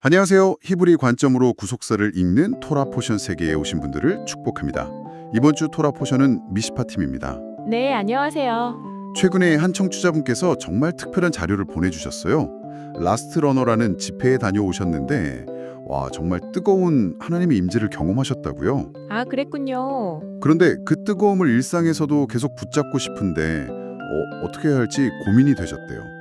안녕하세요. 히브리 관점으로 구속사를 읽는 토라 포션 세계에 오신 분들을 축복합니다. 이번 주 토라 포션은 미시파팀입니다. 네, 안녕하세요. 최근에 한 청취자분께서 정말 특별한 자료를 보내주셨어요. 라스트 러너라는 집회에 다녀오셨는데 와, 정말 뜨거운 하나님의 임재를 경험하셨다고요. 아, 그랬군요. 그런데 그 뜨거움을 일상에서도 계속 붙잡고 싶은데 어떻게 해야 할지 고민이 되셨대요.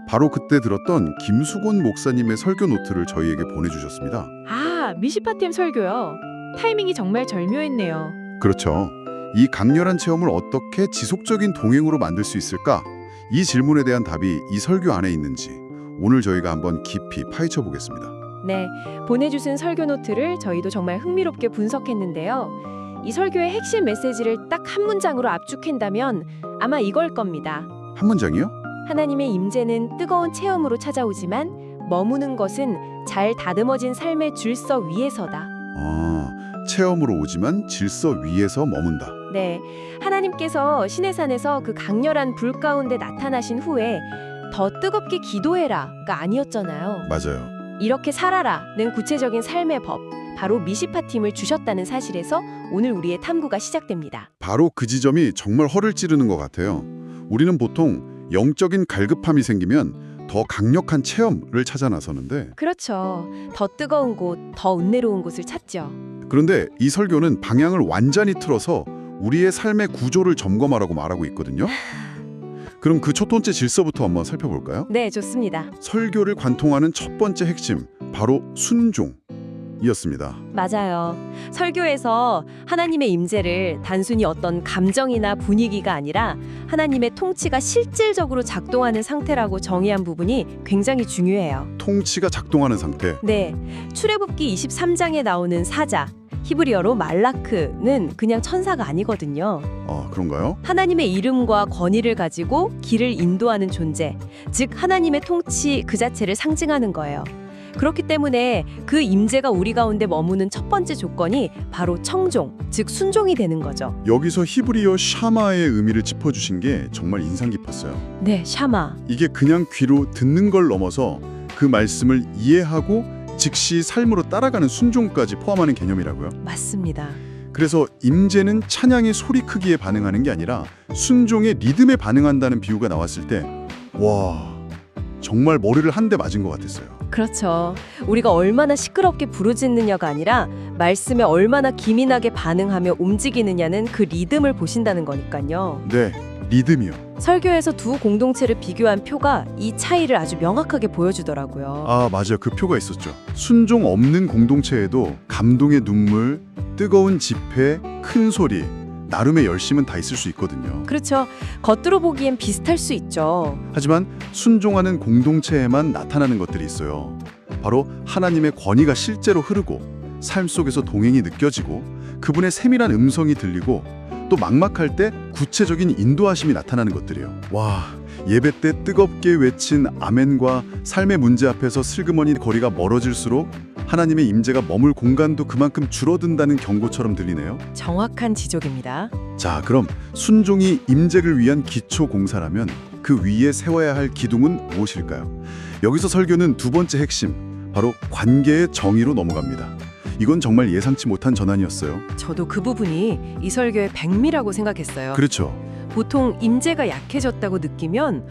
바로 그때 들었던 김수곤 목사님의 설교 노트를 저희에게 보내주셨습니다. 아, 미시파팀 설교요. 타이밍이 정말 절묘했네요. 그렇죠. 이 강렬한 체험을 어떻게 지속적인 동행으로 만들 수 있을까? 이 질문에 대한 답이 이 설교 안에 있는지 오늘 저희가 한번 깊이 파헤쳐 보겠습니다. 네, 보내주신 설교 노트를 저희도 정말 흥미롭게 분석했는데요. 이 설교의 핵심 메시지를 딱 한 문장으로 압축한다면 아마 이걸 겁니다. 한 문장이요? 하나님의 임재는 뜨거운 체험으로 찾아오지만 머무는 것은 잘 다듬어진 삶의 질서 위에서다. 아, 체험으로 오지만 질서 위에서 머문다. 네, 하나님께서 시내산에서 그 강렬한 불 가운데 나타나신 후에 더 뜨겁게 기도해라가 아니었잖아요. 맞아요. 이렇게 살아라는 구체적인 삶의 법, 바로 미시파팀을 주셨다는 사실에서 오늘 우리의 탐구가 시작됩니다. 바로 그 지점이 정말 허를 찌르는 것 같아요. 우리는 보통 영적인 갈급함이 생기면 더 강력한 체험을 찾아 나서는데 그렇죠. 더 뜨거운 곳, 더 은혜로운 곳을 찾죠. 그런데 이 설교는 방향을 완전히 틀어서 우리의 삶의 구조를 점검하라고 말하고 있거든요. 그럼 그 첫 번째 질서부터 한번 살펴볼까요? 네, 좋습니다. 설교를 관통하는 첫 번째 핵심, 바로 순종이었습니다. 맞아요. 설교에서 하나님의 임재를 단순히 어떤 감정이나 분위기가 아니라 하나님의 통치가 실질적으로 작동하는 상태라고 정의한 부분이 굉장히 중요해요. 통치가 작동하는 상태. 네, 출애굽기 23장에 나오는 사자, 히브리어로 말라크는 그냥 천사가 아니거든요. 아, 그런가요? 하나님의 이름과 권위를 가지고 길을 인도하는 존재, 즉 하나님의 통치 그 자체를 상징하는 거예요. 그렇기 때문에 그 임재가 우리 가운데 머무는 첫 번째 조건이 바로 청종, 즉 순종이 되는 거죠. 여기서 히브리어 샤마의 의미를 짚어주신 게 정말 인상 깊었어요. 네, 샤마. 이게 그냥 귀로 듣는 걸 넘어서 그 말씀을 이해하고 즉시 삶으로 따라가는 순종까지 포함하는 개념이라고요. 맞습니다. 그래서 임재는 찬양의 소리 크기에 반응하는 게 아니라 순종의 리듬에 반응한다는 비유가 나왔을 때 와, 정말 머리를 한 대 맞은 것 같았어요. 그렇죠. 우리가 얼마나 시끄럽게 부르짖느냐가 아니라 말씀에 얼마나 기민하게 반응하며 움직이느냐는 그 리듬을 보신다는 거니까요. 네, 리듬이요. 설교에서 두 공동체를 비교한 표가 이 차이를 아주 명확하게 보여주더라고요. 아, 맞아요. 그 표가 있었죠. 순종 없는 공동체에도 감동의 눈물, 뜨거운 집회, 큰 소리, 나름의 열심은 다 있을 수 있거든요. 그렇죠. 겉으로 보기엔 비슷할 수 있죠. 하지만 순종하는 공동체에만 나타나는 것들이 있어요. 바로 하나님의 권위가 실제로 흐르고 삶 속에서 동행이 느껴지고 그분의 세밀한 음성이 들리고 또 막막할 때 구체적인 인도하심이 나타나는 것들이에요. 와, 예배 때 뜨겁게 외친 아멘과 삶의 문제 앞에서 슬그머니 거리가 멀어질수록 하나님의 임재가 머물 공간도 그만큼 줄어든다는 경고처럼 들리네요. 정확한 지적입니다. 자, 그럼 순종이 임재를 위한 기초 공사라면 그 위에 세워야 할 기둥은 무엇일까요? 여기서 설교는 두 번째 핵심, 바로 관계의 정의로 넘어갑니다. 이건 정말 예상치 못한 전환이었어요. 저도 그 부분이 이 설교의 백미라고 생각했어요. 그렇죠. 보통 임재가 약해졌다고 느끼면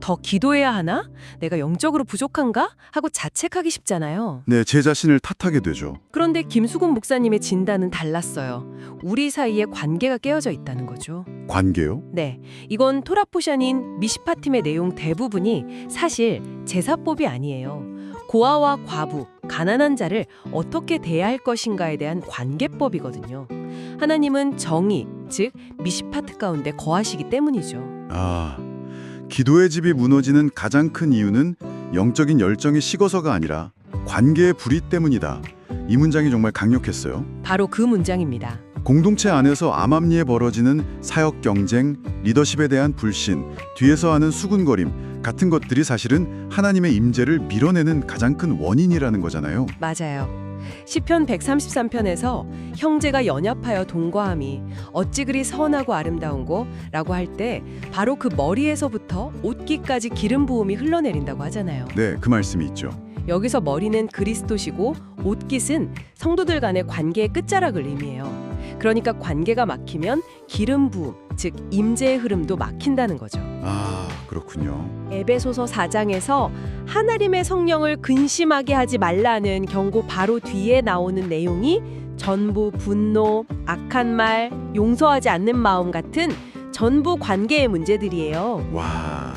더 기도해야 하나? 내가 영적으로 부족한가? 하고 자책하기 쉽잖아요. 네, 제 자신을 탓하게 되죠. 그런데 김수곤 목사님의 진단은 달랐어요. 우리 사이에 관계가 깨어져 있다는 거죠. 관계요? 네, 이건 토라포션인 미시파팀의 내용 대부분이 사실 제사법이 아니에요. 고아와 과부, 가난한 자를 어떻게 대해야 할 것인가에 대한 관계법이거든요. 하나님은 정의, 즉 미시파트 가운데 거하시기 때문이죠. 아, 기도의 집이 무너지는 가장 큰 이유는 영적인 열정이 식어서가 아니라 관계의 불이 때문이다. 이 문장이 정말 강력했어요. 바로 그 문장입니다. 공동체 안에서 암암리에 벌어지는 사역 경쟁, 리더십에 대한 불신, 뒤에서 하는 수군거림 같은 것들이 사실은 하나님의 임재를 밀어내는 가장 큰 원인이라는 거잖아요. 맞아요. 시편 133편에서 형제가 연합하여 동거함이 어찌 그리 선하고 아름다운고 라고 할 때 바로 그 머리에서부터 옷깃까지 기름 부음이 흘러내린다고 하잖아요. 네, 그 말씀이 있죠. 여기서 머리는 그리스도시고 옷깃은 성도들 간의 관계의 끝자락을 의미해요. 그러니까 관계가 막히면 기름 부음, 즉 임재의 흐름도 막힌다는 거죠. 아, 그렇군요. 에베소서 4장에서 하나님의 성령을 근심하게 하지 말라는 경고 바로 뒤에 나오는 내용이 전부 분노, 악한 말, 용서하지 않는 마음 같은 전부 관계의 문제들이에요. 와,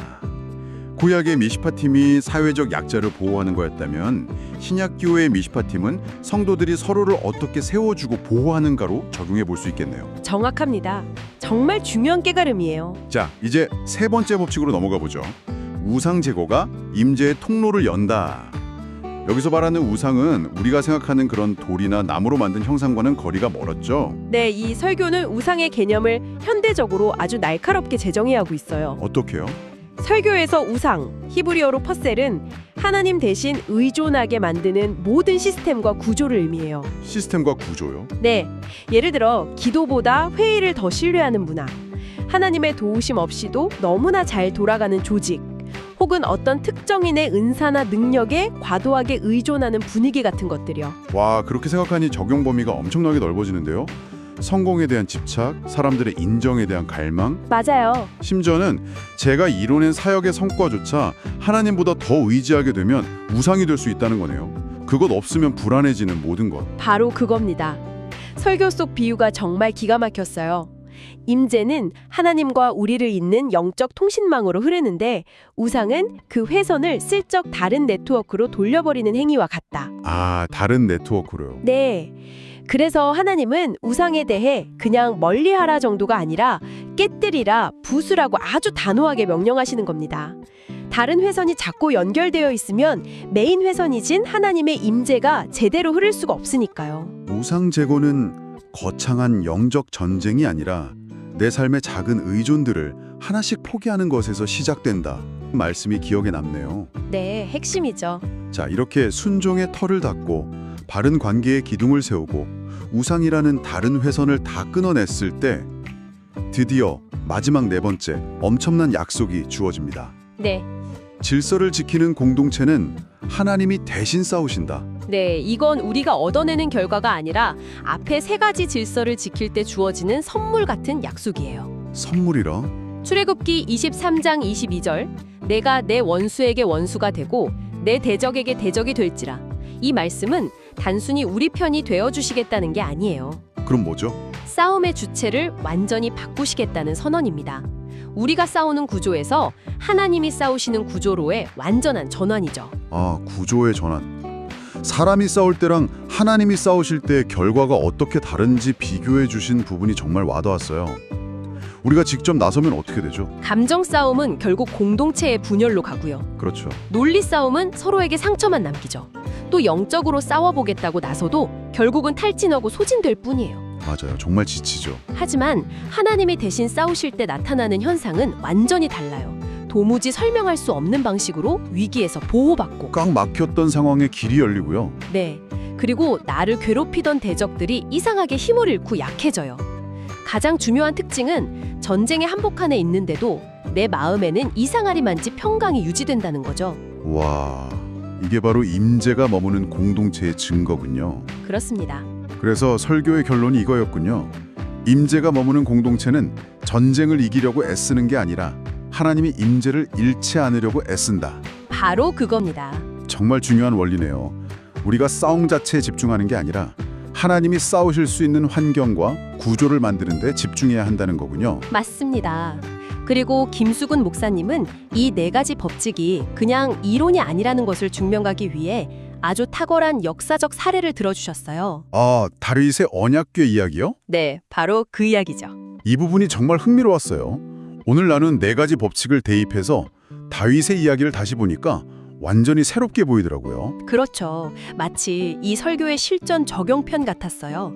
구약의 미시파팀이 사회적 약자를 보호하는 거였다면 신약교회의 미시파팀은 성도들이 서로를 어떻게 세워주고 보호하는가로 적용해 볼 수 있겠네요. 정확합니다. 정말 중요한 깨달음이에요. 자, 이제 세 번째 법칙으로 넘어가 보죠. 우상 제거가 임재의 통로를 연다. 여기서 말하는 우상은 우리가 생각하는 그런 돌이나 나무로 만든 형상과는 거리가 멀었죠. 네, 이 설교는 우상의 개념을 현대적으로 아주 날카롭게 재정의하고 있어요. 어떻게요? 설교에서 우상, 히브리어로 퍼셀은 하나님 대신 의존하게 만드는 모든 시스템과 구조를 의미해요. 시스템과 구조요? 네, 예를 들어 기도보다 회의를 더 신뢰하는 문화, 하나님의 도우심 없이도 너무나 잘 돌아가는 조직, 혹은 어떤 특정인의 은사나 능력에 과도하게 의존하는 분위기 같은 것들이요. 와, 그렇게 생각하니 적용 범위가 엄청나게 넓어지는데요. 성공에 대한 집착, 사람들의 인정에 대한 갈망, 맞아요. 심지어는 제가 이뤄낸 사역의 성과조차 하나님보다 더 의지하게 되면 우상이 될 수 있다는 거네요. 그것 없으면 불안해지는 모든 것. 바로 그겁니다. 설교 속 비유가 정말 기가 막혔어요. 임재는 하나님과 우리를 잇는 영적 통신망으로 흐르는데 우상은 그 회선을 슬쩍 다른 네트워크로 돌려버리는 행위와 같다. 아, 다른 네트워크로요. 네. 그래서 하나님은 우상에 대해 그냥 멀리하라 정도가 아니라 깨뜨리라, 부수라고 아주 단호하게 명령하시는 겁니다. 다른 회선이 자꾸 연결되어 있으면 메인 회선이진 하나님의 임재가 제대로 흐를 수가 없으니까요. 우상 제거는 거창한 영적 전쟁이 아니라 내 삶의 작은 의존들을 하나씩 포기하는 것에서 시작된다. 말씀이 기억에 남네요. 네, 핵심이죠. 자, 이렇게 순종의 털을 닫고 바른 관계의 기둥을 세우고 우상이라는 다른 회선을 다 끊어냈을 때 드디어 마지막 네 번째 엄청난 약속이 주어집니다. 네. 질서를 지키는 공동체는 하나님이 대신 싸우신다. 네, 이건 우리가 얻어내는 결과가 아니라 앞에 세 가지 질서를 지킬 때 주어지는 선물 같은 약속이에요. 선물이라? 출애굽기 23장 22절 내가 내 원수에게 원수가 되고 내 대적에게 대적이 될지라. 이 말씀은 단순히 우리 편이 되어주시겠다는 게 아니에요. 그럼 뭐죠? 싸움의 주체를 완전히 바꾸시겠다는 선언입니다. 우리가 싸우는 구조에서 하나님이 싸우시는 구조로의 완전한 전환이죠. 아, 구조의 전환. 사람이 싸울 때랑 하나님이 싸우실 때 결과가 어떻게 다른지 비교해 주신 부분이 정말 와닿았어요. 우리가 직접 나서면 어떻게 되죠? 감정 싸움은 결국 공동체의 분열로 가고요. 그렇죠. 논리 싸움은 서로에게 상처만 남기죠. 또 영적으로 싸워보겠다고 나서도 결국은 탈진하고 소진될 뿐이에요. 맞아요. 정말 지치죠. 하지만 하나님이 대신 싸우실 때 나타나는 현상은 완전히 달라요. 도무지 설명할 수 없는 방식으로 위기에서 보호받고. 꽉 막혔던 상황에 길이 열리고요. 네. 그리고 나를 괴롭히던 대적들이 이상하게 힘을 잃고 약해져요. 가장 중요한 특징은 전쟁의 한복판에 있는데도 내 마음에는 이상하리만치 평강이 유지된다는 거죠. 와, 이게 바로 임재가 머무는 공동체의 증거군요. 그렇습니다. 그래서 설교의 결론이 이거였군요. 임재가 머무는 공동체는 전쟁을 이기려고 애쓰는 게 아니라 하나님이 임재를 잃지 않으려고 애쓴다. 바로 그겁니다. 정말 중요한 원리네요. 우리가 싸움 자체에 집중하는 게 아니라 하나님이 싸우실 수 있는 환경과 구조를 만드는 데 집중해야 한다는 거군요. 맞습니다. 그리고 김수근 목사님은 이 네 가지 법칙이 그냥 이론이 아니라는 것을 증명하기 위해 아주 탁월한 역사적 사례를 들어주셨어요. 아, 다윗의 언약궤 이야기요? 네, 바로 그 이야기죠. 이 부분이 정말 흥미로웠어요. 오늘 나눈 네 가지 법칙을 대입해서 다윗의 이야기를 다시 보니까 완전히 새롭게 보이더라고요. 그렇죠. 마치 이 설교의 실전 적용편 같았어요.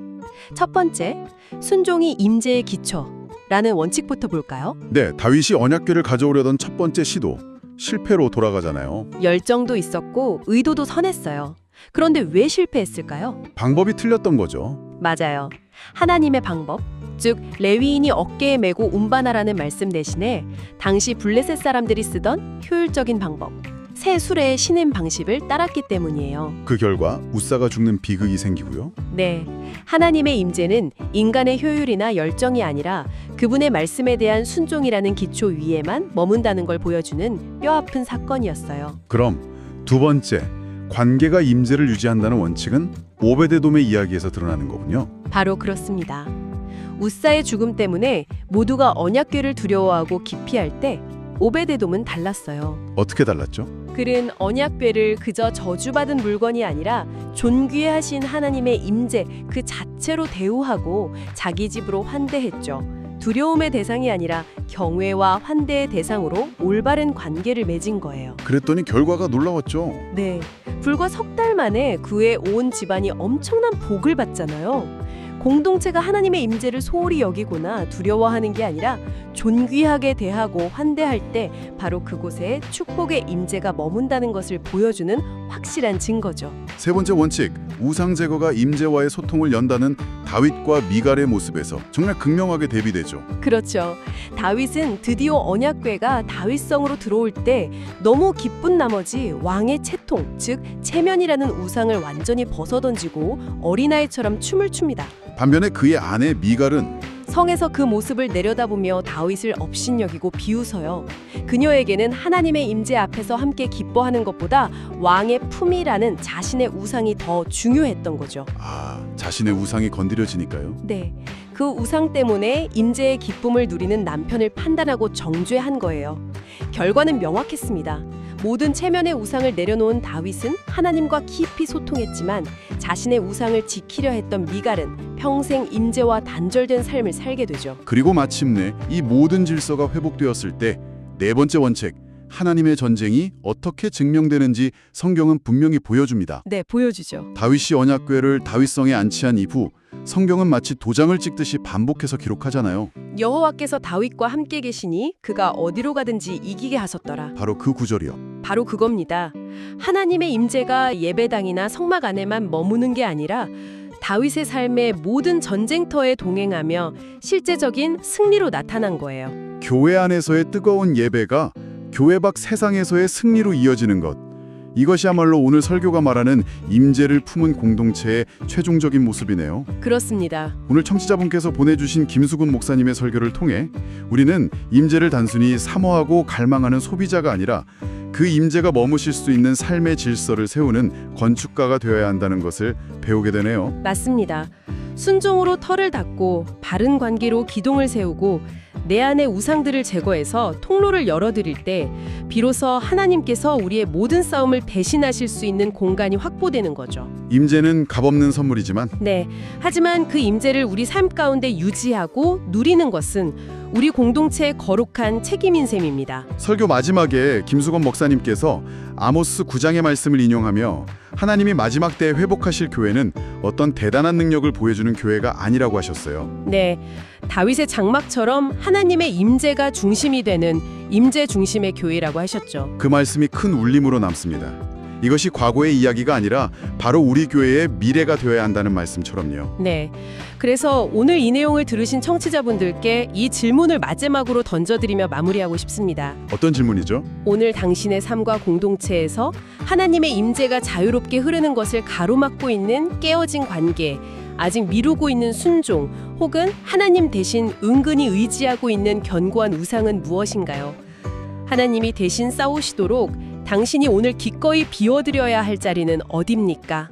첫 번째, 순종이 임재의 기초라는 원칙부터 볼까요? 네, 다윗이 언약궤를 가져오려던 첫 번째 시도, 실패로 돌아가잖아요. 열정도 있었고 의도도 선했어요. 그런데 왜 실패했을까요? 방법이 틀렸던 거죠. 맞아요. 하나님의 방법, 즉 레위인이 어깨에 메고 운반하라는 말씀 대신에 당시 블레셋 사람들이 쓰던 효율적인 방법, 새 수레의 신임 방식을 따랐기 때문이에요. 그 결과 우사가 죽는 비극이 생기고요. 네, 하나님의 임재는 인간의 효율이나 열정이 아니라 그분의 말씀에 대한 순종이라는 기초 위에만 머문다는 걸 보여주는 뼈아픈 사건이었어요. 그럼 두 번째, 관계가 임재를 유지한다는 원칙은 오베데돔의 이야기에서 드러나는 거군요. 바로 그렇습니다. 우사의 죽음 때문에 모두가 언약궤를 두려워하고 기피할 때 오베데돔은 달랐어요. 어떻게 달랐죠? 그는 언약궤를 그저 저주받은 물건이 아니라 존귀하신 하나님의 임재 그 자체로 대우하고 자기 집으로 환대했죠. 두려움의 대상이 아니라 경외와 환대의 대상으로 올바른 관계를 맺은 거예요. 그랬더니 결과가 놀라웠죠. 네, 불과 석 달 만에 그의 온 집안이 엄청난 복을 받잖아요. 공동체가 하나님의 임재를 소홀히 여기거나 두려워하는 게 아니라 존귀하게 대하고 환대할 때 바로 그곳에 축복의 임재가 머문다는 것을 보여주는 확실한 증거죠. 세 번째 원칙, 우상 제거가 임재와의 소통을 연다는 다윗과 미갈의 모습에서 정말 극명하게 대비되죠. 그렇죠. 다윗은 드디어 언약궤가 다윗성으로 들어올 때 너무 기쁜 나머지 왕의 채통, 즉 체면이라는 우상을 완전히 벗어던지고 어린아이처럼 춤을 춥니다. 반면에 그의 아내 미갈은 성에서 그 모습을 내려다보며 다윗을 업신여기고 비웃어요. 그녀에게는 하나님의 임재 앞에서 함께 기뻐하는 것보다 왕의 품이라는 자신의 우상이 더 중요했던 거죠. 자신의 우상이 건드려지니까요. 네, 그 우상 때문에 임재의 기쁨을 누리는 남편을 판단하고 정죄한 거예요. 결과는 명확했습니다. 모든 체면의 우상을 내려놓은 다윗은 하나님과 깊이 소통했지만 자신의 우상을 지키려 했던 미갈은 평생 임재와 단절된 삶을 살게 되죠. 그리고 마침내 이 모든 질서가 회복되었을 때 네 번째 원칙, 하나님의 전쟁이 어떻게 증명되는지 성경은 분명히 보여줍니다. 네, 보여주죠. 다윗이 언약궤를 다윗성에 안치한 이후 성경은 마치 도장을 찍듯이 반복해서 기록하잖아요. 여호와께서 다윗과 함께 계시니 그가 어디로 가든지 이기게 하셨더라. 바로 그 구절이요. 바로 그겁니다. 하나님의 임재가 예배당이나 성막 안에만 머무는 게 아니라 다윗의 삶의 모든 전쟁터에 동행하며 실제적인 승리로 나타난 거예요. 교회 안에서의 뜨거운 예배가 교회 밖 세상에서의 승리로 이어지는 것. 이것이야말로 오늘 설교가 말하는 임재를 품은 공동체의 최종적인 모습이네요. 그렇습니다. 오늘 청취자분께서 보내주신 김수근 목사님의 설교를 통해 우리는 임재를 단순히 사모하고 갈망하는 소비자가 아니라 그 임재가 머무실 수 있는 삶의 질서를 세우는 건축가가 되어야 한다는 것을 배우게 되네요. 맞습니다. 순종으로 터를 닫고 바른 관계로 기둥을 세우고 내 안의 우상들을 제거해서 통로를 열어드릴 때 비로소 하나님께서 우리의 모든 싸움을 대신하실 수 있는 공간이 확보되는 거죠. 임재는 값없는 선물이지만 네, 하지만 그 임재를 우리 삶 가운데 유지하고 누리는 것은 우리 공동체의 거룩한 책임인 셈입니다. 설교 마지막에 김수건 목사님께서 아모스 9장의 말씀을 인용하며 하나님이 마지막 때에 회복하실 교회는 어떤 대단한 능력을 보여주는 교회가 아니라고 하셨어요. 네, 다윗의 장막처럼 하나님의 임재가 중심이 되는 임재 중심의 교회라고 하셨죠. 그 말씀이 큰 울림으로 남습니다. 이것이 과거의 이야기가 아니라 바로 우리 교회의 미래가 되어야 한다는 말씀처럼요. 네, 그래서 오늘 이 내용을 들으신 청취자분들께 이 질문을 마지막으로 던져드리며 마무리하고 싶습니다. 어떤 질문이죠? 오늘 당신의 삶과 공동체에서 하나님의 임재가 자유롭게 흐르는 것을 가로막고 있는 깨어진 관계, 아직 미루고 있는 순종, 혹은 하나님 대신 은근히 의지하고 있는 견고한 우상은 무엇인가요? 하나님이 대신 싸우시도록 당신이 오늘 기꺼이 비워드려야 할 자리는 어디입니까?